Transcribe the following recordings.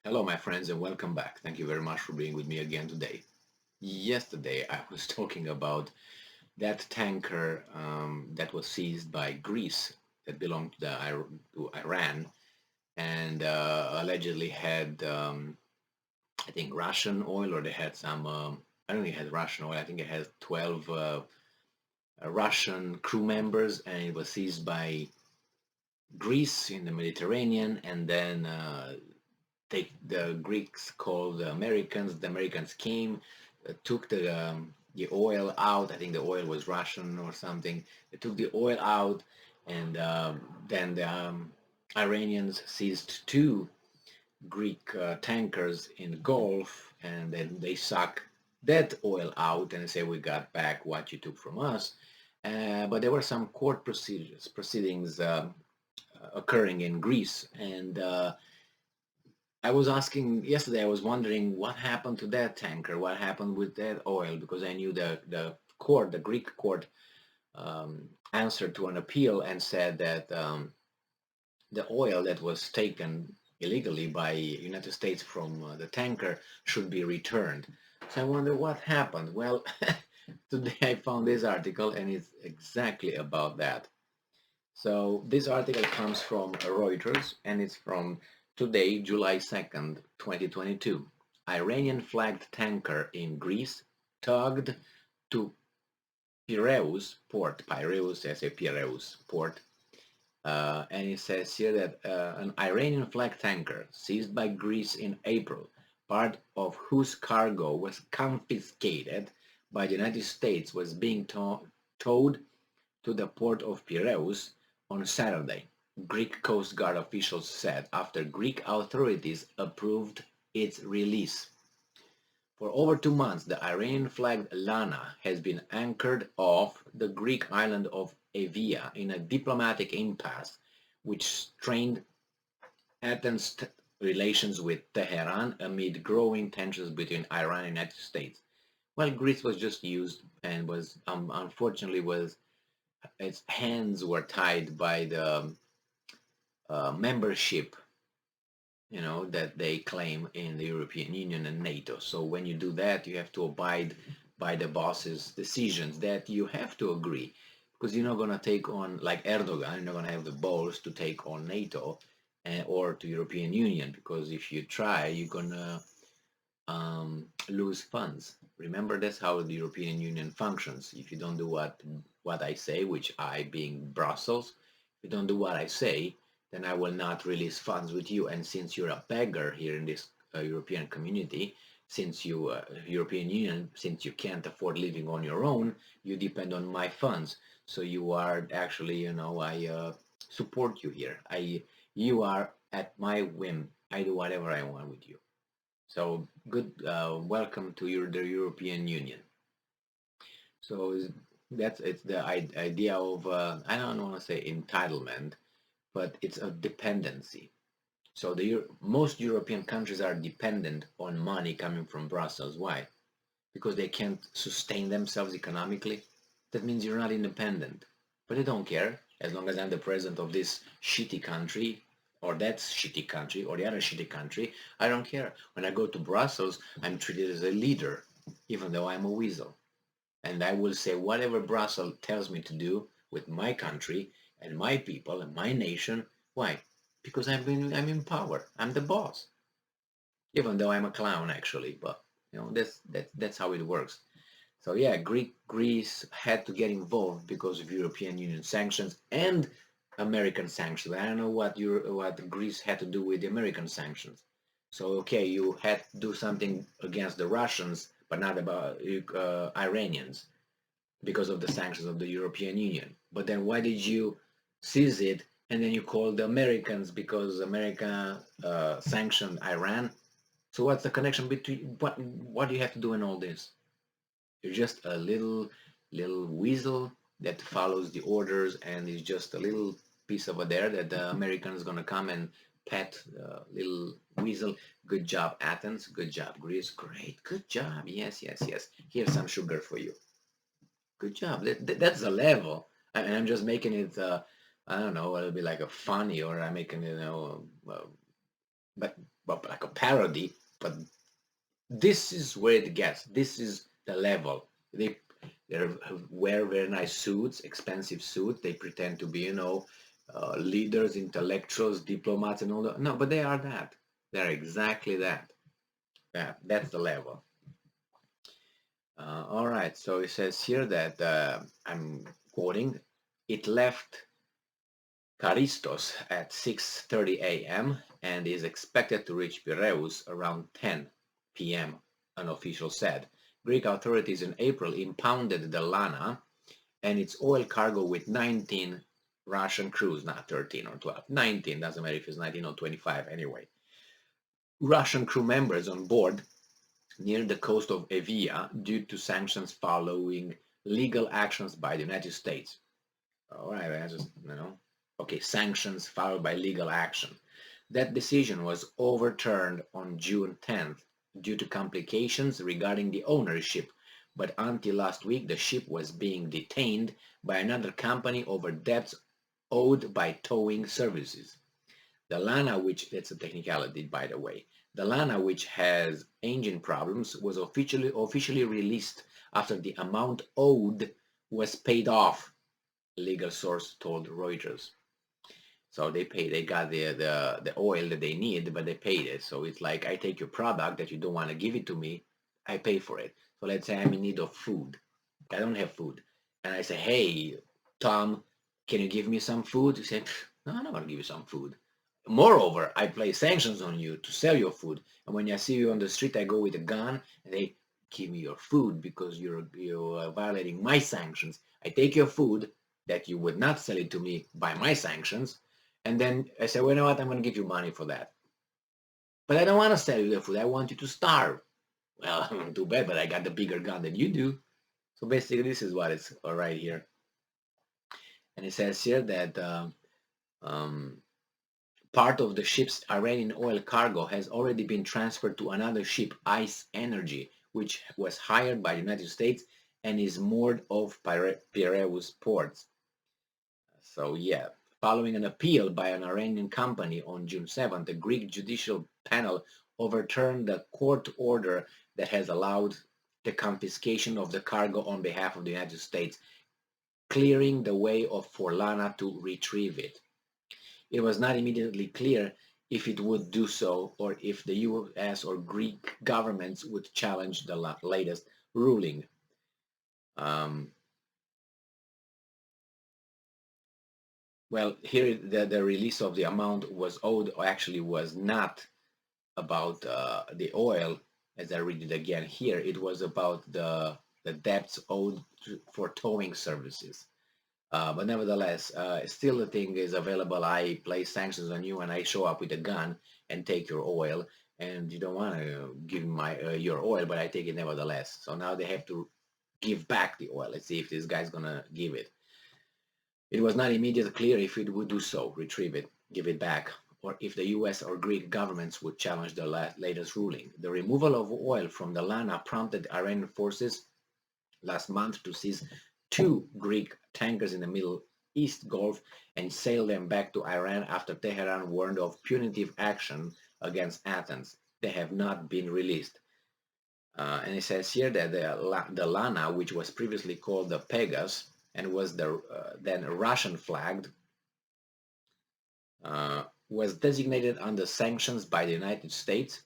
Hello, my friends, and welcome back. Thank you very much for being with me again today. Yesterday, I was talking about that tanker that was seized by Greece that belonged to Iran and allegedly had, I think, Russian oil, or they had some, I don't think it had Russian oil, I think it has 12 Russian crew members, and it was seized by Greece in the Mediterranean, and then the Greeks called the Americans came, took the oil out. I think the oil was Russian or something. They took the oil out, and then the Iranians seized two Greek tankers in the Gulf, and then they suck that oil out and say we got back what you took from us. But there were some court proceedings occurring in Greece, and I was asking yesterday, I was wondering what happened to that tanker, what happened with that oil, because I knew the court, the Greek court, answered to an appeal and said that the oil that was taken illegally by United States from the tanker should be returned. So I wonder what happened. Well, today I found this article and it's exactly about that. So this article comes from Reuters and it's from today, July 2nd, 2022. Iranian flagged tanker in Greece tugged to Piraeus port. Piraeus, I say Piraeus port. And it says here that an Iranian flagged tanker seized by Greece in April, part of whose cargo was confiscated by the United States, was being towed to the port of Piraeus on Saturday, Greek Coast Guard officials said after Greek authorities approved its release. For over 2 months, the Iranian-flagged Lana has been anchored off the Greek island of Evia in a diplomatic impasse which strained Athens' relations with Tehran amid growing tensions between Iran and the United States. Well, Greece was just used and was unfortunately was its hands were tied by the membership, that they claim in the European Union and NATO. So when you do that, you have to abide by the boss's decisions that you have to agree, because you're not going to take on, like Erdogan, you're not going to have the balls to take on NATO or to European Union, because if you try, you're going to lose funds. Remember, that's how the European Union functions. If you don't do what I say, which I being Brussels, if you don't do what I say, then I will not release funds with you. And since you're a beggar here in this European community, since you European Union, since you can't afford living on your own, you depend on my funds. So you are actually, I support you here. You are at my whim. I do whatever I want with you. So good, welcome to the European Union. So it's the idea of I don't want to say entitlement, but it's a dependency. So most European countries are dependent on money coming from Brussels. Why? Because they can't sustain themselves economically. That means you're not independent. But they don't care as long as I'm the president of this shitty country or that shitty country or the other shitty country. I don't care. When I go to Brussels, I'm treated as a leader, even though I'm a weasel. And I will say whatever Brussels tells me to do with my country and my people and my nation. Why? Because I'm in power. I'm the boss. Even though I'm a clown, actually. But that's how it works. So yeah, Greece had to get involved because of European Union sanctions and American sanctions. I don't know what Greece had to do with the American sanctions. So okay, you had to do something against the Russians, but not about Iranians because of the sanctions of the European Union. But then why did you seize it and then you call the Americans because America sanctioned Iran? So what's the connection between what do you have to do in all this? You're just a little weasel that follows the orders and is just a little piece over there that the American is gonna come and pet little weasel. Good job, Athens. Good job, Greece. Great. Good job. Yes, yes, yes. Here's some sugar for you. Good job. That's the level. And I'm just making it. I don't know. It'll be like a funny, or I'm making it, but like a parody, but this is where it gets. This is the level. They wear very nice suits, expensive suits. They pretend to be, leaders, intellectuals, diplomats, and all that. No, but they are that. They're exactly that. That's the level. All right. So it says here that I'm quoting. It left Charistos at 6:30 a.m. and is expected to reach Piraeus around 10 p.m., an official said. Greek authorities in April impounded the Lana and its oil cargo with 19 Russian crews, not 13 or 12, 19, doesn't matter if it's 19 or 25 anyway. Russian crew members on board near the coast of Evia due to sanctions following legal actions by the United States. All right, I just, okay, sanctions followed by legal action. That decision was overturned on June 10th due to complications regarding the ownership, but until last week the ship was being detained by another company over debts owed by towing services. The Lana, which, that's a technicality by the way, the Lana, which has engine problems, was officially released after the amount owed was paid off, a legal source told Reuters. So they got the oil that they need, but they paid it. So it's like, I take your product that you don't want to give it to me, I pay for it. So let's say I'm in need of food. I don't have food. And I say, hey, Tom, can you give me some food? You say, no, I'm not going to give you some food. Moreover, I place sanctions on you to sell your food. And when I see you on the street, I go with a gun and they give me your food because you're violating my sanctions. I take your food that you would not sell it to me by my sanctions. And then I say, well, you know what? I'm going to give you money for that. But I don't want to sell you the food. I want you to starve. Well, too bad, but I got the bigger gun than you do. So basically, this is what it's right here. And it says here that um, part of the ship's Iranian oil cargo has already been transferred to another ship, Ice Energy, which was hired by the United States and is moored off Piraeus ports. So yeah, following an appeal by an Iranian company on June 7th, the Greek judicial panel overturned the court order that has allowed the confiscation of the cargo on behalf of the United States, clearing the way for Lana to retrieve it. It was not immediately clear if it would do so or if the US or Greek governments would challenge the latest ruling. Well, here the release of the amount was owed actually was not about the oil, as I read it again here. It was about the debts owed for towing services. But nevertheless, still the thing is available. I place sanctions on you and I show up with a gun and take your oil, and you don't want to give my your oil, but I take it nevertheless. So now they have to give back the oil. Let's see if this guy's gonna give it. It was not immediately clear if it would do so, retrieve it, give it back, or if the US or Greek governments would challenge the latest ruling. The removal of oil from the Lana prompted Iranian forces last month to seize 2 Greek tankers in the Middle East Gulf and sail them back to Iran after Tehran warned of punitive action against Athens. They have not been released. And it says here that the Lana, which was previously called the Pegasus and was then Russian flagged, was designated under sanctions by the United States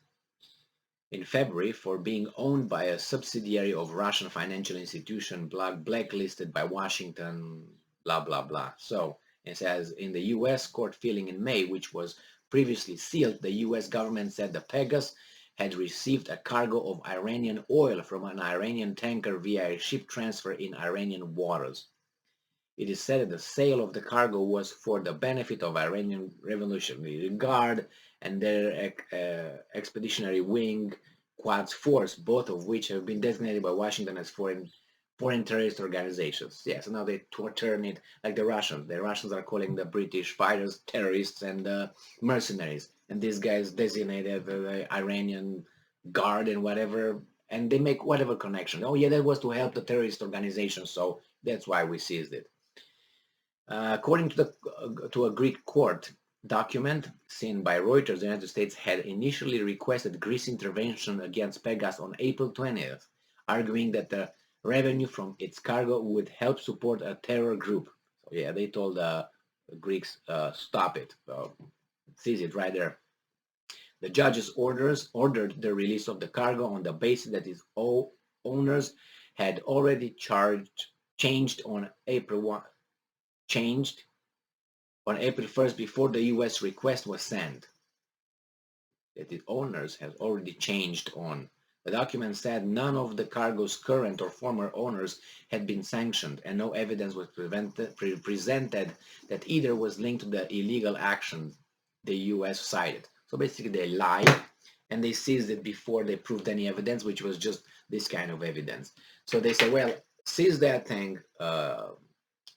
in February for being owned by a subsidiary of Russian financial institution blacklisted by Washington, blah, blah, blah. So it says in the U.S. court filing in May, which was previously sealed, the U.S. government said the Pegasus had received a cargo of Iranian oil from an Iranian tanker via a ship transfer in Iranian waters. It is said that the sale of the cargo was for the benefit of Iranian Revolutionary Guard and their expeditionary wing Quds Force, both of which have been designated by Washington as foreign terrorist organizations. Yes, so now they turn it like the Russians. The Russians are calling the British fighters terrorists and mercenaries, and these guys designated the Iranian Guard and whatever, and they make whatever connection. Oh yeah, that was to help the terrorist organization, so that's why we seized it. According to a Greek court, document seen by Reuters, the United States had initially requested Greece intervention against Pegasus on April 20th, arguing that the revenue from its cargo would help support a terror group. So yeah, they told the Greeks, stop it. Seize it right there. The judge's orders ordered the release of the cargo on the basis that its owners had already changed on April 1, changed on April 1st before the U.S. request was sent. That the owners had already changed on. The document said none of the cargo's current or former owners had been sanctioned, and no evidence was presented that either was linked to the illegal action the U.S. cited. So basically, they lied and they seized it before they proved any evidence, which was just this kind of evidence. So they say, well, seize that thing,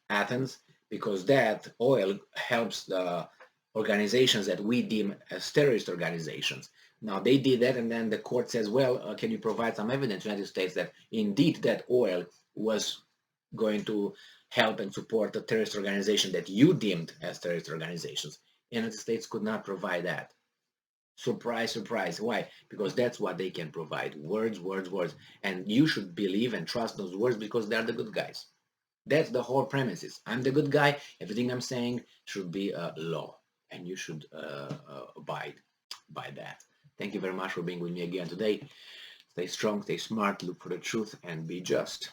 Athens, because that oil helps the organizations that we deem as terrorist organizations. Now they did that, and then the court says, well, can you provide some evidence, United States, that indeed that oil was going to help and support the terrorist organization that you deemed as terrorist organizations? United States could not provide that. Surprise, surprise. Why? Because that's what they can provide. Words, words, words. And you should believe and trust those words because they're the good guys. That's the whole premises. I'm the good guy. Everything I'm saying should be a law, and you should abide by that. Thank you very much for being with me again today. Stay strong, stay smart, look for the truth, and be just.